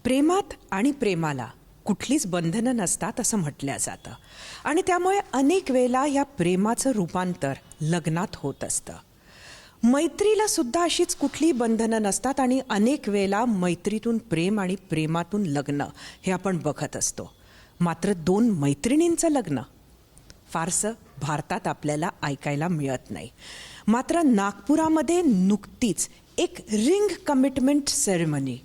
प्रेमात आणि प्रेमाला कुठलीच बंधनं नसतात असं म्हटलं जातं आणि त्यामुळे अनेक वेळेला या प्रेमाचं रूपांतर लग्नात होत असतं. मैत्रीला सुद्धा अशीच कुठलीही बंधनं नसतात आणि अनेक वेळेला मैत्रीतून प्रेम आणि प्रेमातून लग्न हे आपण बघत असतो. मात्र दोन मैत्रिणींचं लग्न फारसं भारतात आपल्याला ऐकायला मिळत नाही. मात्र नागपुरामध्ये नुकतीच एक रिंग कमिटमेंट सेरेमनी,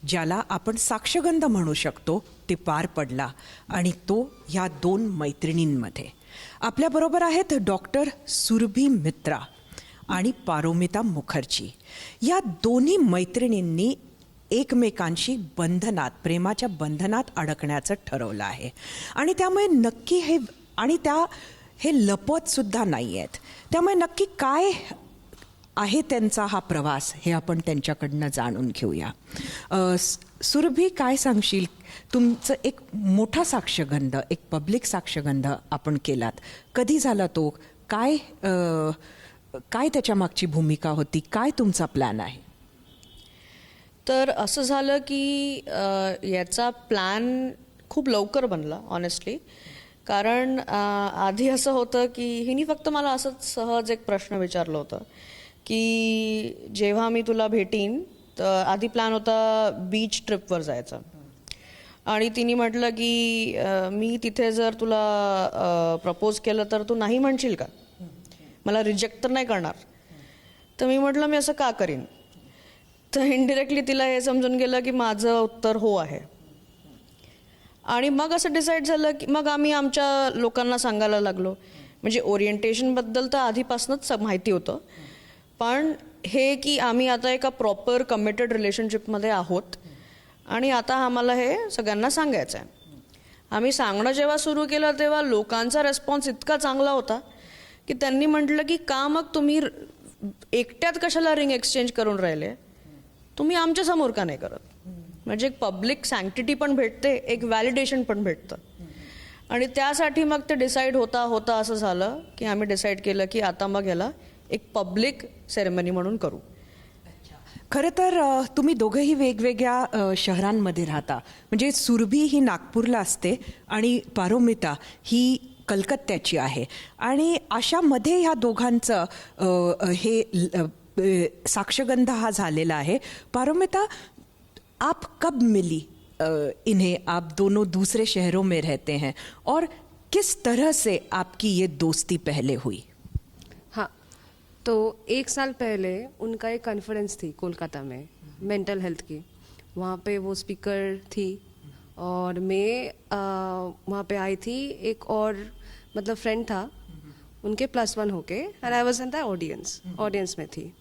ज्याला आपण साक्षगंध म्हणू शकतो, ते पार पडला आणि तो ह्या दोन मैत्रिणींमध्ये. आपल्याबरोबर आहेत डॉक्टर सुरभी मित्रा आणि पारोमिता मुखर्जी. या दोन्ही मैत्रिणींनी एकमेकांशी बंधनात, प्रेमाच्या बंधनात अडकण्याचं ठरवलं आहे आणि त्यामुळे नक्की हे लपत सुद्धा नाही आहेत. त्यामुळे नक्की काय आहे त्यांचा हा प्रवास हे आपण त्यांच्याकडनं जाणून घेऊया. सुरभी, काय सांगशील? तुमचं एक मोठा साक्षगंध, एक पब्लिक साक्षगंध आपण केलात. कधी झाला तो? काय त्याच्या मागची भूमिका होती? काय तुमचा प्लॅन आहे? तर असं झालं की याचा प्लॅन खूप लवकर बनला ऑनेस्टली. कारण आधी असं होतं की हिनी फक्त मला असंच सहज एक प्रश्न विचारलं होतं की जेव्हा मी तुला भेटीन, तर आधी प्लॅन होता बीच ट्रिपवर जायचा. आणि तिने म्हटलं की मी तिथे जर तुला प्रपोज केलं तर तू नाही म्हणशील का? मला रिजेक्ट तर नाही करणार? तर मी म्हटलं मी असं का करीन? तर इनडिरेक्टली तिला हे समजून गेलं की माझं उत्तर हो आहे. आणि मग असं डिसाईड झालं की मग आम्ही आमच्या लोकांना सांगायला लागलो. म्हणजे ओरिएंटेशनबद्दल तर आधीपासूनच माहिती होतं, पण हे की आम्ही आता एका प्रॉपर कमिटेड रिलेशनशिपमध्ये आहोत आणि आता आम्हाला हे सगळ्यांना सांगायचं आहे. आम्ही सांगणं जेव्हा सुरू केलं तेव्हा लोकांचा रिस्पॉन्स इतका चांगला होता की त्यांनी म्हटलं की का मग तुम्ही एकट्यात कशाला रिंग एक्सचेंज करून राहिले, तुम्ही आमच्यासमोर का नाही करत? म्हणजे एक पब्लिक सँक्टिटी पण भेटते, एक व्हॅलिडेशन पण भेटतं. आणि त्यासाठी मग ते डिसाईड होता असं झालं की आम्ही डिसाईड केलं की आता मग ह्याला एक पब्लिक सेरेमनी म्हणून करू. खरं तर तुम्ही दोघंही वेगवेगळ्या शहरांमध्ये राहता. म्हणजे सुरभी ही नागपूरला असते आणि पारोमिता ही कलकत्त्याची आहे. आणि अशामध्ये ह्या दोघांचं हे साक्षगंध हा झालेला आहे. पारोमिता, आप कब मिली इन्हें? आप दोनों दूसरे शहरों में रहते हैं और किस तरह से आपकी ये दोस्ती पहले हुई? हाँ, तो 1 साल पहले उनका एक कॉन्फ्रेंस थी कोलकाता में मेंटल हेल्थ की. वहाँ पे वो स्पीकर थी और मैं वहाँ पे आई थी. एक और मतलब फ्रेंड था, उनके +1 okay, and I was in the audience में थी.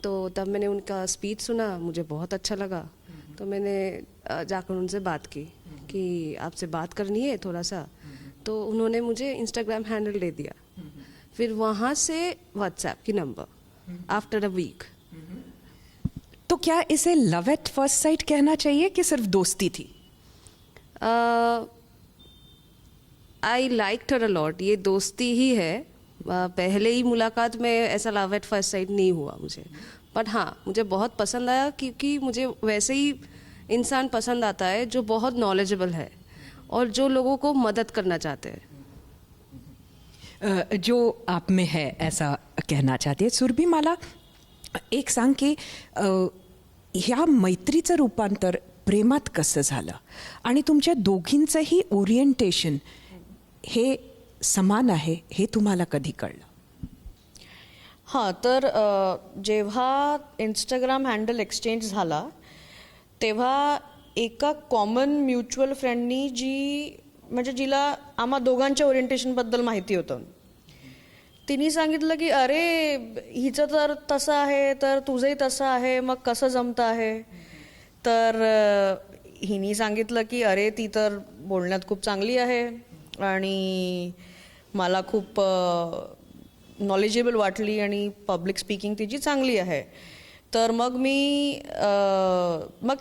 तो तब मैंने उनका स्पीच सुना, मुझे बहुत अच्छा लगा. तो मैंने जाकर उनसे बात की कि आपसे बात करनी है थोड़ा सा. तो उन्होंने मुझे इंस्टाग्राम हैंडल दे दिया. फिर वहाँ से व्हाट्सएप की नंबर आफ्टर अ वीक. तो क्या इसे लव एट फर्स्ट साइट कहना चाहिए कि सिर्फ दोस्ती थी? I liked her a lot. ये दोस्ती ही है. पहले ही मुलाकात में ऐसा लव एट फर्स्ट साइट नहीं हुआ मुझे. बट हाँ, मुझे बहुत पसंद आया क्योंकि मुझे वैसे ही इंसान पसंद आता है जो बहुत नॉलेजेबल है और जो लोगों को मदद करना चाहते हैं. जो आप में है ऐसा कहना चाहते हैं. सुरभी, मला एक सांग की ह्या मैत्रीचं रूपांतर प्रेमात कसं झालं आणि तुमच्या दोघींचंही ओरिएंटेशन हे समान आहे हे तुम्हाला कधी कळलं? हां, तर जेव्हा इंस्टाग्राम हँडल एक्सचेंज झाला तेव्हा एका कॉमन म्युच्युअल फ्रेंडनी म्हणजे जिला आम्हा दोघांच्या ओरिएंटेशनबद्दल माहिती होतं, तिने सांगितलं की अरे हिचं तर तसं आहे, तर तुझंही तसं आहे, मग कसं जमतं आहे? तर हिने सांगितलं की अरे ती तर बोलण्यात खूप चांगली आहे आणि मला खूप नॉलेजेबल वाटली आणि पब्लिक स्पीकिंग तिची चांगली आहे. तर मग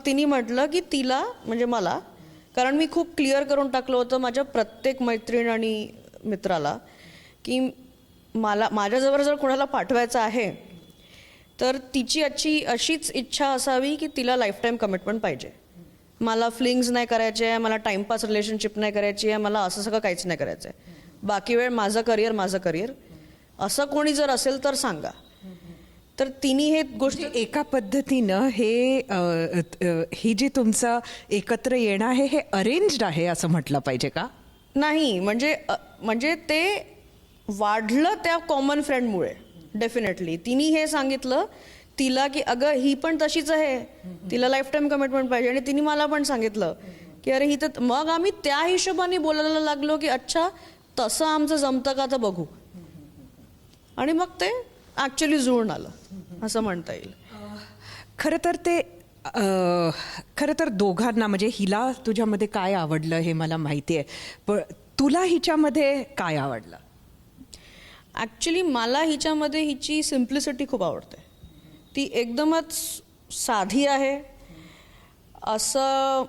तिने म्हटलं की तिला, म्हणजे मला, कारण मी खूप क्लिअर करून टाकलं होतं माझ्या प्रत्येक मैत्रीण आणि मित्राला की माझ्याजवळ जर कोणाला पाठवायचं आहे तर तिची अशीच इच्छा असावी की तिला लाईफ टाईम कमिटमेंट पाहिजे. मला फ्लिंग्स नाही करायचे आहे, मला टाइमपास रिलेशनशिप नाही करायची आहे, मला असं सगळं काहीच नाही करायचं आहे. बाकी वेळ माझं करिअर. असं कोणी जर असेल तर सांगा. तर तिन्ही हे गोष्टी एका पद्धतीनं ही जी तुमचं एकत्र येणं आहे हे अरेंज्ड आहे असं म्हटलं पाहिजे का? नाही, म्हणजे ते वाढलं त्या कॉमन फ्रेंडमुळे. डेफिनेटली तिने हे सांगितलं तिला की अगं ही पण तशीच आहे, तिला लाईफ टाईम कमिटमेंट पाहिजे, आणि तिने मला पण सांगितलं की अरे ही तर. मग आम्ही त्या हिशोबाने बोलायला लागलो की अच्छा तसं आमचं जमतं का तर बघू, आणि मग ते ॲक्च्युली जुळून आलं असं म्हणता येईल. खरं तर दोघांना म्हणजे हिला तुझ्यामध्ये काय आवडलं हे मला माहिती आहे, पण तुला हिच्यामध्ये काय आवडलं? ॲक्च्युली मला हिच्यामध्ये हिची सिम्प्लिसिटी खूप आवडते. ती एकदमच साधी आहे, असं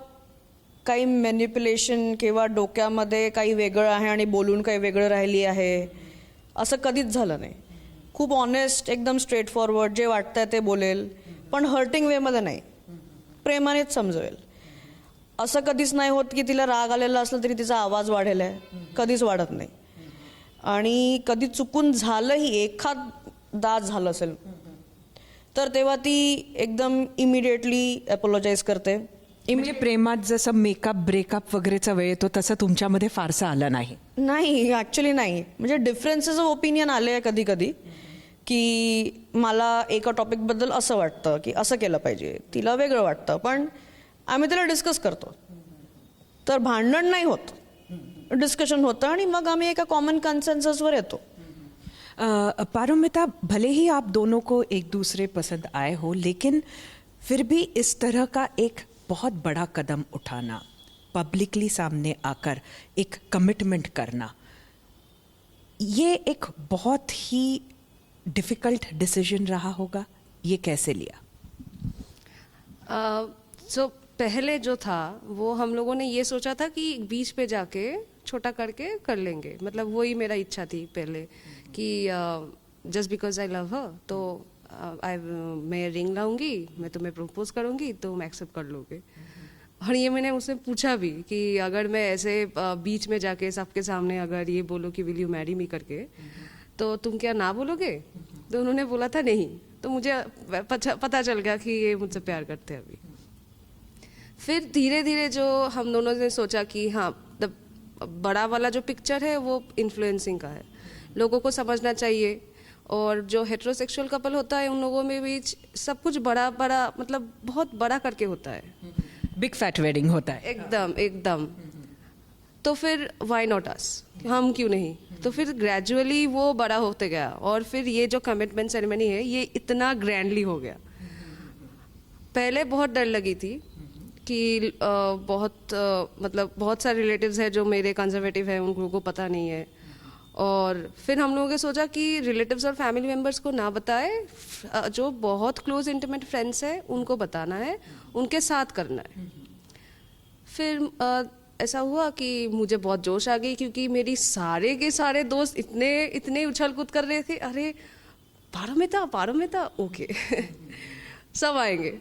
काही मॅनिप्युलेशन किंवा डोक्यामध्ये काही वेगळं आहे आणि बोलून काही वेगळं राहिली आहे असं कधीच झालं नाही. खूप ऑनेस्ट, एकदम स्ट्रेट फॉरवर्ड, जे वाटतंय ते बोलेल, पण हर्टिंग वेमध्ये नाही, प्रेमानेच समजवेल. असं कधीच नाही होत की तिला राग आलेला असला तरी तिचा आवाज वाढेल आहे, कधीच वाढत नाही. आणि कधी चुकून झालंही, एखादा झालं असेल तर तेव्हा ती एकदम इमिडिएटली अपोलोजाईज करते. म्हणजे प्रेमात जसं मेकअप ब्रेकअप वगैरेचा वेळ येतो तसं तुमच्यामध्ये फारसं आलं नाही? नाही, ॲक्च्युली नाही. म्हणजे डिफरन्सेस ऑफ ओपिनियन आले आहे कधी कधी, की मला एका टॉपिकबद्दल असं वाटतं की असं केलं पाहिजे, तिला वेगळं वाटतं, पण आम्ही त्याला डिस्कस करतो. तर भांडण नाही होत, डिस्कशन होतं आणि मग आम्ही एका कॉमन कन्सेंससवर येतो. पारुमिता, भले ही आप दोनों को एक दूसरे पसंद आए हो, लेकिन फिर भी इस तरह का एक बहुत बड़ा कदम उठाना, पब्लिकली सामने आकर एक कमिटमेंट करना, ये एक बहुत ही डिफ़िकल्ट डिसीजन रहा होगा. ये कैसे लिया? सो पहले जो था वो हम लोगों ने ये सोचा था कि बीच पे जाके छोटा करके कर लेंगे. मतलब वही मेरा इच्छा थी पहले कि जस्ट बिकॉज आई लव हर तो मैं रिंग लाऊंगी, मैं तुम्हें प्रपोज करूंगी, तुम एक्सेप्ट कर लोगे. और ये मैंने उससे पूछा भी कि अगर मैं ऐसे बीच में जाके सबके सामने अगर ये बोलो कि विल यू मैरी मी करके, तो तुम क्या ना बोलोगे? तो उन्होंने बोला था नहीं. तो मुझे पता चल गया कि ये मुझसे प्यार करते हैं अभी. फिर धीरे धीरे जो हम दोनों ने सोचा कि हाँ बड़ा वाला जो पिक्चर है वो इन्फ्लुएंसिंग का है, लोगों को समझना चाहिए. और जो हेट्रोसेक्सुअल कपल होता है उन लोगों में भी सब कुछ बड़ा बड़ा मतलब बहुत बड़ा करके होता है, बिग फैट वेडिंग होता है. एकदम. तो फिर वाई नॉट अस, हम क्यों नहीं. तो फिर ग्रेजुअली वो बड़ा होते गया और फिर ये जो कमिटमेंट सेरेमनी है ये इतना ग्रैंडली हो गया. पहले बहुत डर लगी थी कि मतलब बहुत सारे रिलेटिव्स हैं जो मेरे कंजर्वेटिव हैं, उन लोगों को पता नहीं है. और फिर हम लोगों ने सोचा कि रिलेटिव्स और फैमिली मेम्बर्स को ना बताए, जो बहुत क्लोज इंटीमेट फ्रेंड्स हैं उनको बताना है, उनके साथ करना है. फिर ऐसा हुआ कि मुझे बहुत जोश आ गई क्योंकि मेरी सारे के सारे दोस्त इतने उछल कूद कर रहे थे, अरे पारुमिता ओके सब आएंगे.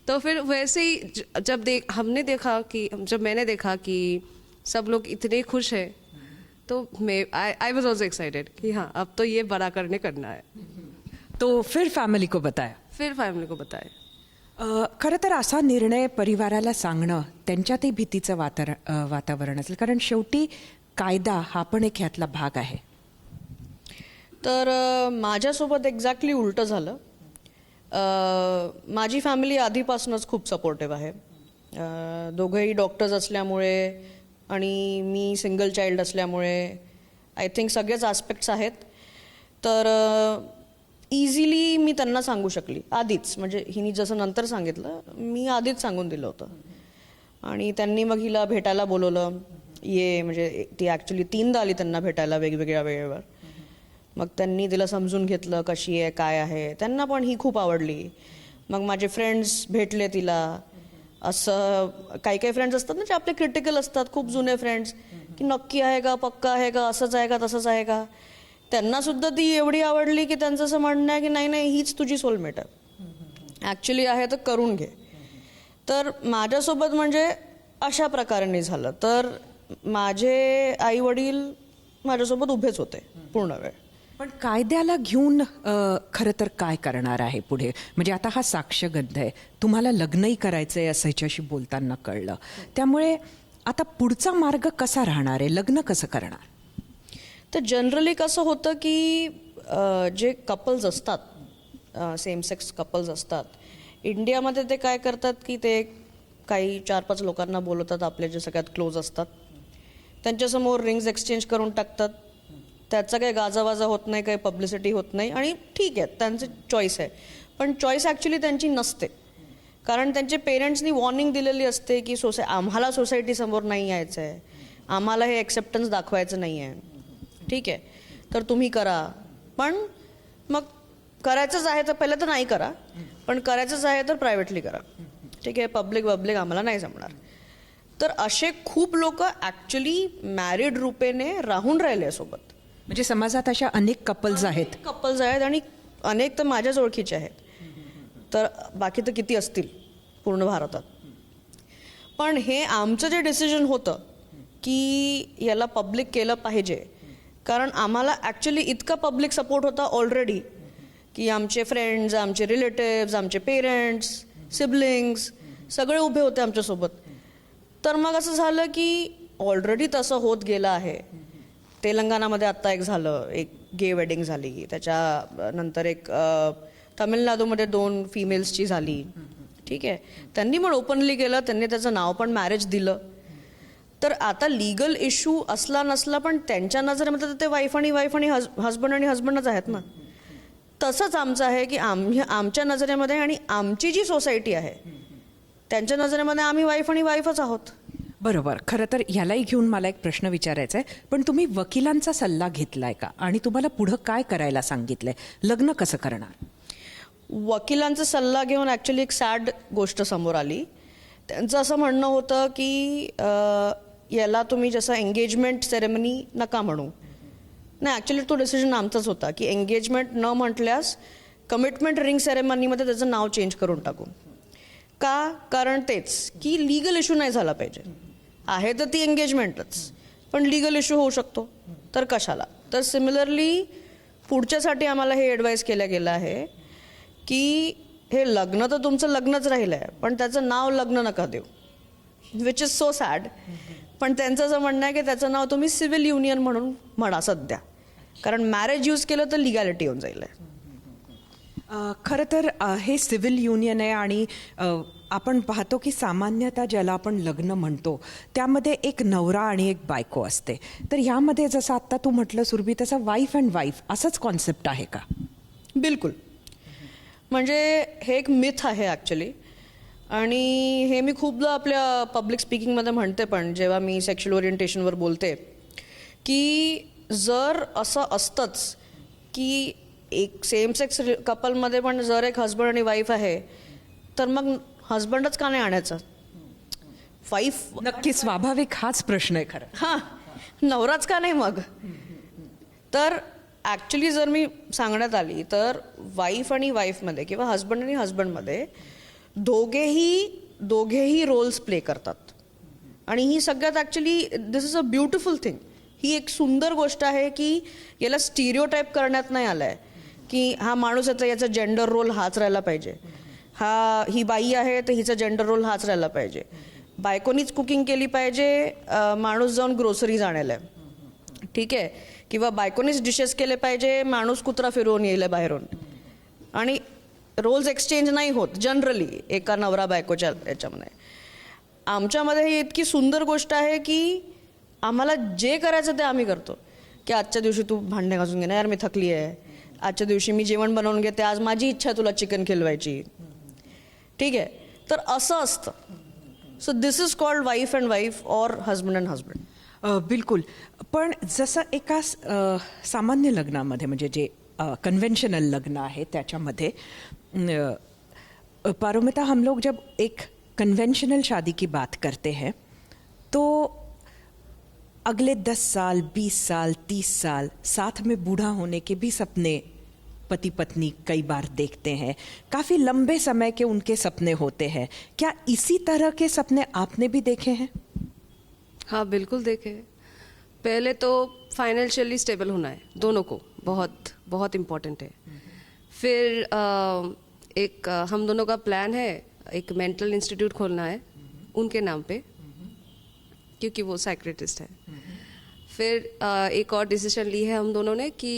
तो फिर वैसे ही जब मैंने देखा कि सब लोग इतने खुश हैं, तो आई वॉज ऑल्सो एक्साइटेड कि हाँ अब तो ये बड़ा करना है. तो फिर फॅमिली को बताया? फिर फॅमिली को बताया. खरं तर असा निर्णय परिवाराला सांगणं त्यांच्यातही भीतीचं वातावरण असेल, कारण शेवटी कायदा हा पण एक ह्यातला भाग आहे. तर माझ्यासोबत एक्झॅक्टली उलटं झालं. माझी फॅमिली आधीपासूनच खूप सपोर्टिव्ह आहे. दोघंही डॉक्टर्स असल्यामुळे आणि मी सिंगल चाइल्ड असल्यामुळे आय थिंक सगळेच आस्पेक्ट्स आहेत. तर इझिली मी त्यांना सांगू शकली आधीच, म्हणजे हिनी जसं नंतर सांगितलं मी आधीच सांगून दिलं होतं. आणि त्यांनी मग हिला भेटायला बोलवलं. म्हणजे ती ॲक्च्युली 3दा आली त्यांना भेटायला वेगवेगळ्या वेळेवर. मग त्यांनी तिला समजून घेतलं कशी आहे काय आहे. त्यांना पण ही खूप आवडली. मग माझे फ्रेंड्स भेटले तिला. असं काही फ्रेंड्स असतात ना जे आपले क्रिटिकल असतात, खूप जुने फ्रेंड्स, की नक्की आहे का, पक्का आहे का, असंच आहे का, तसंच आहे का. त्यांनासुद्धा ती एवढी आवडली की त्यांचं असं म्हणणं आहे की नाही हीच तुझी सोलमेट आहे, ॲक्च्युली आहे तर करून घे. तर माझ्यासोबत म्हणजे अशा प्रकारे झालं. तर माझे आई वडील माझ्यासोबत उभेच होते पूर्ण वेळ. पण कायद्याला घेऊन खरं तर काय करणार आहे पुढे? म्हणजे आता हा साक्षगंध आहे, तुम्हाला लग्नही करायचंय असं ह्याच्याशी बोलताना कळलं. त्यामुळे आता पुढचा मार्ग कसा राहणार आहे? लग्न कसं करणार? तर जनरली कसं होतं की जे कपल्स असतात, सेम सेक्स कपल्स असतात इंडियामध्ये, ते काय करतात की ते काही 4-5 लोकांना बोलवतात, आपले जे सगळ्यात क्लोज असतात त्यांच्यासमोर रिंग्स एक्सचेंज करून टाकतात. त्याचा काही गाजावाजा होत नाही, काही पब्लिसिटी होत नाही, आणि ठीक आहे, त्यांचं चॉईस आहे. पण चॉईस ॲक्च्युली त्यांची नसते, कारण त्यांचे पेरेंट्सनी वॉर्निंग दिलेली असते की आम्हाला सोसायटीसमोर नाही यायचं आहे, आम्हाला हे एक्सेप्टन्स दाखवायचं नाही आहे. ठीक आहे, तर तुम्ही करा. पण मग करायचंच आहे तर पहिलं तर नाही करा, पण करायचंच आहे तर प्रायव्हेटली करा. ठीक आहे, पब्लिक आम्हाला नाही जमणार. तर असे खूप लोक ॲक्च्युली मॅरिड रूपेने राहून राहिले सोबत. म्हणजे समाजात अशा अनेक कपल्स आहेत. आणि अनेक तर माझ्याच ओळखीचे आहेत. तर बाकी तर किती असतील पूर्ण भारतात. पण हे आमचं जे डिसिजन होतं की याला पब्लिक केलं पाहिजे, कारण आम्हाला ॲक्च्युली इतका पब्लिक सपोर्ट होता ऑलरेडी की आमचे फ्रेंड्स, आमचे रिलेटिव्स, आमचे पेरेंट्स, सिबलिंग्स सगळे उभे होते आमच्यासोबत. तर मग असं झालं की ऑलरेडी तसं होत गेलं आहे. तेलंगणामध्ये आत्ता एक झालं, एक गे वेडिंग झाली. त्याच्यानंतर एक तामिळनाडूमध्ये 2 फिमेल्सची झाली. ठीक आहे, त्यांनी पण ओपनली केलं, त्यांनी त्याचं नाव पण मॅरेज दिलं. तर आता लिगल इश्यू असला नसला पण त्यांच्या नजरेमध्ये तर ते वाईफ आणि हजबंड आणि हजबंडच आहेत ना. तसंच आमचं आहे की आमच्या नजरेमध्ये आणि आमची जी सोसायटी आहे त्यांच्या नजरेमध्ये आम्ही वाईफ आणि वाईफच आहोत. बरोबर. खरं तर ह्यालाही घेऊन मला एक प्रश्न विचारायचा आहे. पण तुम्ही वकिलांचा सल्ला घेतलाय का? आणि तुम्हाला पुढं काय करायला सांगितलंय? लग्न कसं करणार? वकिलांचा सल्ला घेऊन ॲक्च्युली एक सॅड गोष्ट समोर आली. त्यांचं असं म्हणणं होतं की याला तुम्ही जसं एंगेजमेंट सेरेमनी नका म्हणू. नाही, ॲक्च्युली तो डिसिजन आमचाच होता की एंगेजमेंट न म्हटल्यास कमिटमेंट रिंग सेरेमनीमध्ये त्याचं नाव चेंज करून टाकू. का? कारण तेच की लिगल इश्यू नाही झाला पाहिजे. आहे तर ती एंगेजमेंटच, पण लिगल इश्यू होऊ शकतो, तर कशाला. तर सिमिलरली पुढच्यासाठी आम्हाला हे ॲडवाईस केलं गेलं आहे की हे लग्न तर तुमचं लग्नच राहिलं आहे, पण त्याचं नाव लग्न नका देऊ, विच इज सो सॅड. पण त्यांचं असं म्हणणं आहे की त्याचं नाव तुम्ही सिव्हिल युनियन म्हणून म्हणा सध्या, कारण मॅरेज यूज केलं तर लिगॅलिटी येऊन जाईल. खरं तर हे सिव्हिल युनियन आहे आणि आपण पाहतो की सामान्यतः ज्याला आपण लग्न म्हणतो त्यामध्ये एक नवरा आणि एक बायको असते. तर ह्यामध्ये जसं आत्ता तू म्हटलं सुरभी, तसं वाईफ अँड वाईफ असंच कॉन्सेप्ट आहे का? बिलकुल. म्हणजे हे एक मिथ आहे ॲक्च्युली, आणि हे मी खूपदा आपल्या पब्लिक स्पीकिंगमध्ये म्हणते, पण जेव्हा मी सेक्शुअल ओरिएंटेशनवर बोलते की जर असं असतंच की एक सेम सेक्स कपलमध्ये पण जर एक हजबंड आणि वाईफ आहे तर मग हजबंडच का नाही आणायचं? वाईफ नक्की स्वाभाविक हाच प्रश्न आहे खरं. हां, नवराच का नाही मग? तर ॲक्च्युली जर मी सांगण्यात आली तर वाईफ आणि वाईफमध्ये किंवा हजबंड आणि हजबंडमध्ये दोघेही रोल्स प्ले करतात. आणि ही सगळ्यात actually this is a beautiful thing. ही एक सुंदर गोष्ट आहे की याला स्टिरियोटाईप करण्यात नाही आलं आहे की हा माणूस आहे तर याचा जेंडर रोल हाच राहिला पाहिजे, ही बाई आहे तर हिचा जेंडर रोल हाच राहिला पाहिजे, बायकोनीच कुकिंग केली पाहिजे, माणूस जाऊन ग्रोसरीज आणायला आहे. ठीक आहे, किंवा बायकोनीच डिशेस केले पाहिजे, माणूस कुत्रा फिरवून येईल बाहेरून. आणि रोल्स एक्सचेंज नाही होत जनरली एका नवरा बायकोच्या याच्यामध्ये. आमच्यामध्ये ही इतकी सुंदर गोष्ट आहे की आम्हाला जे करायचं ते आम्ही करतो. की आजच्या दिवशी तू भांडे घासून घे ना यार, मी थकली आहे. आजच्या दिवशी मी जेवण बनवून घेते, आज माझी इच्छा आहे तुला चिकन खिलवायची. ठीक आहे, तर असं असतं. So this is called wife and wife or husband and husband. बिलकुल. पण जसं एका सामान्य लग्नामध्ये म्हणजे जे कन्वेंशनल लग्न आहे त्याच्यामध्ये पारोमिता, हम लोग जब एक कन्वेंशनल शादी की बात करते हैं तो अगले 10 साल, 20 साल, 30 साल साथ में बूढ़ा होने के भी सपने पति पत्नी कई बार देखते हैं, काफ़ी लंबे समय के उनके सपने होते हैं। क्या इसी तरह के सपने आपने भी देखे हैं? हाँ बिल्कुल देखे। पहले तो फाइनेंशियली स्टेबल होना है दोनों को, बहुत बहुत इम्पोर्टेंट है। फिर हम दोनों का प्लान है एक मेंटल इंस्टीट्यूट खोलना है उनके नाम पे, क्योंकि वो साइक्रेटिस्ट है। फिर एक और डिसीजन ली है हम दोनों ने कि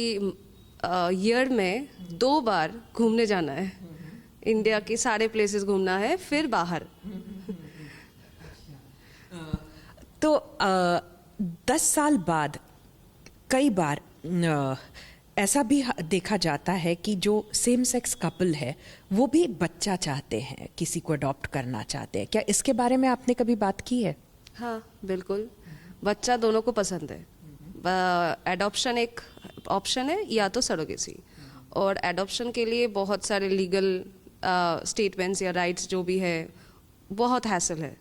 ईयर में 2 बार घूमने जाना है, इंडिया के सारे प्लेसेस घूमना है, फिर बाहर। तो 10 साल बाद कई बार ऐसा भी देखा जाता है कि जो सेम सेक्स कपल है वो भी बच्चा चाहते हैं, किसी को अडॉप्ट करना चाहते हैं। क्या इसके बारे में आपने कभी बात की है? हाँ बिल्कुल, बच्चा दोनों को पसंद है। एडॉप्शन एक ऑप्शन है या तो सरोगेसी, और एडॉप्शन के लिए बहुत सारे लीगल स्टेटमेंट्स या राइट्स जो भी है बहुत हैसल है।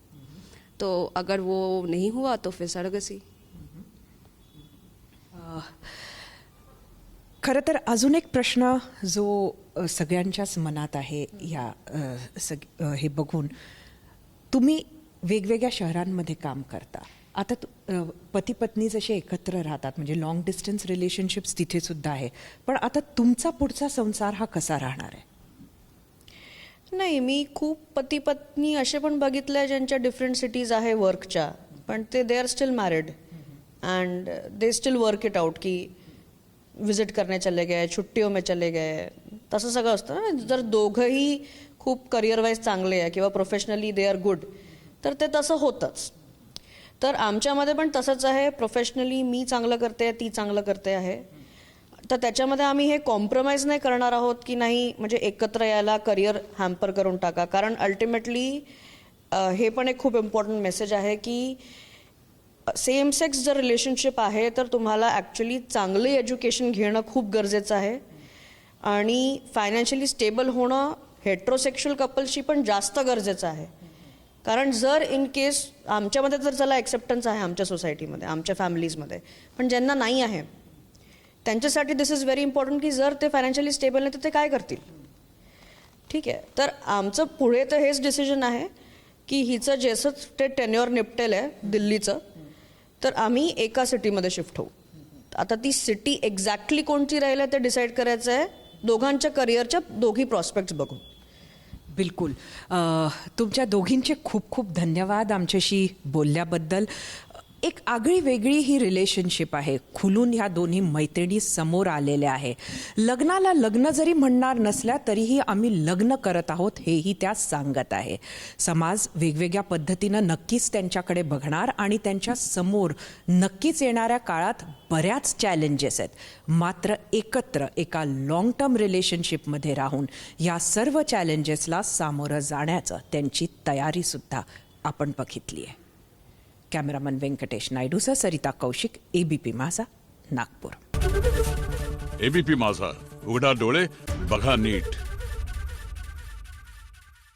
तो अगर वो नहीं हुआ तो फिर सरोगेसी। खरं तर अजून एक प्रश्न जो सगळ्यांच्याच मनात आहे या हे बघून, तुम्ही वेगवेगळ्या शहरांमध्ये काम करता आता, पती पत्नी जसे एकत्र राहतात म्हणजे लॉंग डिस्टन्स रिलेशनशिप्स तिथे सुद्धा आहे, पण आता तुमचा पुढचा संसार हा कसा राहणार आहे? नाही, मी खूप पती पत्नी असे पण बघितले ज्यांच्या डिफरंट सिटीज आहे वर्कच्या, पण they are still married and they still work it out, की विजिट करने चले गए, छुट्टियों में चले गए, तसं सगळं असतं ना. जर दोघंही खूप करिअर वाईज चांगले आहे किंवा प्रोफेशनली दे आर गुड, तर ते तसं होतंच. तर आमच्यामध्ये पण तसंच आहे. प्रोफेशनली मी चांगलं करते, ती चांगलं करते आहे, तर त्याच्यामध्ये आम्ही हे कॉम्प्रोमाइज नाही करणार आहोत की नाही म्हणजे एकत्र यायला करिअर हॅम्पर करून टाका. कारण अल्टिमेटली हे पण एक खूप इम्पॉर्टंट मेसेज आहे की सेम सेक्स जर रिलेशनशिप आहे तर तुम्हाला ॲक्च्युली चांगलं एज्युकेशन घेणं खूप गरजेचं आहे, आणि फायनान्शियली स्टेबल होणं हेट्रोसेक्शुअल कपल्सशी पण जास्त गरजेचं आहे. कारण जर इन केस आमच्यामध्ये तर चला ॲक्सेप्टन्स आहे आमच्या सोसायटीमध्ये, आमच्या फॅमिलीजमध्ये, पण ज्यांना नाही आहे त्यांच्यासाठी दिस इज व्हेरी इम्पॉर्टंट की जर ते फायनान्शियली स्टेबल नाही तर ते काय करतील. ठीक आहे, तर आमचं पुढे तर हेच डिसिजन आहे की हिचं जसंच ते टेन्युअर निपटेल आहे दिल्लीचं, तर आम्ही एका सिटीमध्ये शिफ्ट होऊ. आता ती सिटी एक्झॅक्टली कोणती राहील आहे ते डिसाईड करायचं आहे, दोघांच्या करिअरच्या दोघी प्रॉस्पेक्ट्स बघून. बिलकुल. तुमच्या दोघींचे खूप खूप धन्यवाद आमच्याशी बोलल्याबद्दल. एक आगळी वेगळी ही रिलेशनशिप आहे. खुलून ह्या दोन्ही मैत्रिणी समोर आलेल्या आहे. लग्नाला लग्न जरी म्हणणार नसल्या तरीही आम्ही लग्न करत आहोत हेही त्या सांगत आहे. समाज वेगवेगळ्या पद्धतीनं नक्कीच त्यांच्याकडे बघणार आणि त्यांच्या समोर नक्कीच येणाऱ्या काळात बऱ्याच चॅलेंजेस आहेत. मात्र एकत्र एका लाँग टर्म रिलेशनशिपमध्ये राहून या सर्व चॅलेंजेसला सामोरं जाण्याचं त्यांची तयारीसुद्धा आपण बघितली आहे. कॅमेरामन व्यंकटेश नायडूसह सरिता कौशिक, एबीपी माझा, नागपूर. एबीपी माझा, उघडा डोळे बघा नीट.